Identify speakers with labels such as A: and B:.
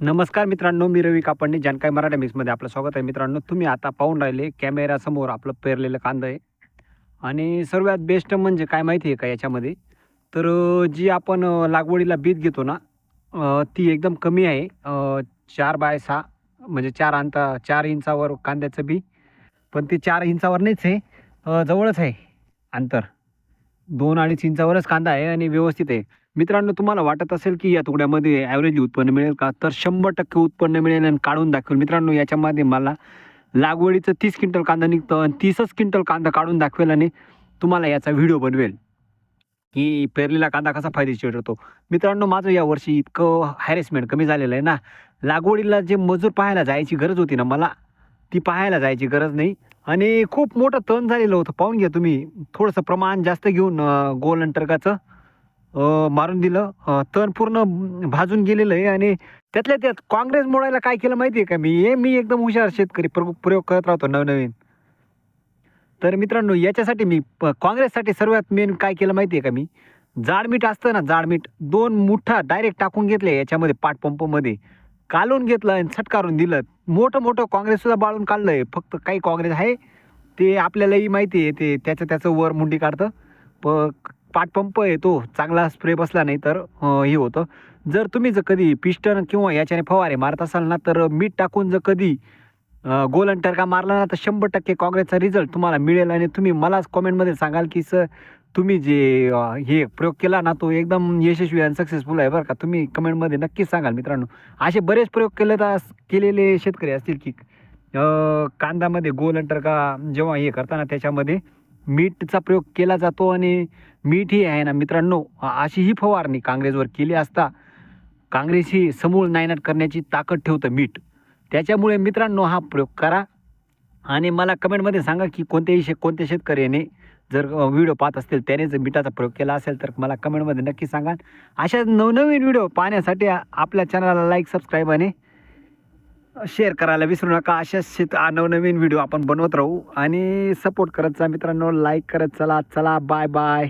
A: नमस्कार मित्रांनो, मी रवी कापडणे जानकाय मराठी मिक्समध्ये आपलं स्वागत आहे. मित्रांनो, तुम्ही आता पाहून राहिले कॅमेऱ्यासमोर आपलं पेरलेलं कांदा आहे. आणि सर्वात बेस्ट म्हणजे काय माहिती आहे का याच्यामध्ये, तर जी आपण लागवडीला बीज घेतो ना, ती एकदम कमी आहे. 4x6 म्हणजे 4 इंचावर कांद्याचं बी, पण ते 4 इंचावर नाहीच आहे, जवळच आहे अंतर. 2-2.5 इंचावरच कांदा आहे आणि व्यवस्थित आहे. मित्रांनो, तुम्हाला वाटत असेल की या तुकड्यामध्ये ॲव्हरेज उत्पन्न मिळेल का? तर 100% उत्पन्न मिळेल आणि काढून दाखवेल. मित्रांनो, याच्यामध्ये मला लागवडीचं 30 क्विंटल कांदा निघतं आणि 30च क्विंटल कांदा काढून दाखवेल आणि तुम्हाला याचा व्हिडिओ बनवेल, की पेरलेला कांदा कसा फायदेशीर ठरतो. मित्रांनो, माझं यावर्षी इतकं हॅरेसमेंट कमी झालेलं आहे ना, लागवडीला जे मजूर पाहायला जायची गरज होती ना मला, ती पाहायला जायची गरज नाही. आणि खूप मोठं तण झालेलं होतं. पाहून घ्या तुम्ही. थोडंसं प्रमाण जास्त घेऊन गोल अंतर्गाचं मारून दिलं. तण पूर्ण भाजून गेलेलं आहे आणि त्यातल्या त्यात काँग्रेस मोडायला काय केलं माहिती आहे का मी? मी एकदम हुशार शेतकरी प्रयोग करत राहतो नवनवीन. तर मित्रांनो, याच्यासाठी मी काँग्रेससाठी सर्वात मेन काय केलं माहिती आहे का मी? जाड मीठ असतं ना, जाड मीठ 2 मुठा डायरेक्ट टाकून घेतले याच्यामध्ये पाटपंपमध्ये. कालवून घेतलं आणि छटकारून दिलं. मोठं काँग्रेससुद्धा बाळून काढलंय. फक्त काही काँग्रेस आहे, ते आपल्यालाही माहिती आहे, ते त्याचं वर मुंडी काढतं. प पाटपंप आहे तो चांगला स्प्रे बसला नाही तर हे होतं. जर कधी पिस्टन किंवा याच्याने फवारे मारत असाल ना, तर मीठ टाकून जर कधी गोल अंटरका मारला ना, तर 100% काँग्रेसचा रिझल्ट तुम्हाला मिळेल आणि तुम्ही मलाच कमेंटमध्ये सांगाल, की सर तुम्ही जे हे प्रयोग केला ना, तो एकदम यशस्वी आणि सक्सेसफुल आहे बरं का. तुम्ही कमेंटमध्ये नक्कीच सांगाल मित्रांनो. असे बरेच प्रयोग केलेले शेतकरी असतील, की कांद्यामध्ये गोल अंटरका जेव्हा हे करताना त्याच्यामध्ये मीठचा प्रयोग केला जातो आणि मीठ ही आहे ना मित्रांनो, अशी ही फवारणी काँग्रेसवर केली असता काँग्रेस ही समूळ नायनाट करण्याची ताकद ठेवतं मीठ. त्याच्यामुळे मित्रांनो, हा प्रयोग करा आणि मला कमेंटमध्ये सांगा, की कोणत्या शेतकऱ्याने जर व्हिडिओ पाहत असतील त्याने जर मिठाचा प्रयोग केला असेल, तर मला कमेंटमध्ये नक्की सांगा. अशा नवनवीन व्हिडिओ पाहण्यासाठी आपल्या चॅनलला लाईक, सबस्क्राईब आणि शेअर करायला विसरू नका. अशाच नवनवीन व्हिडिओ आपण बनवत राहू आणि सपोर्ट करत जा मित्रांनो. लाईक करत चला. Bye bye.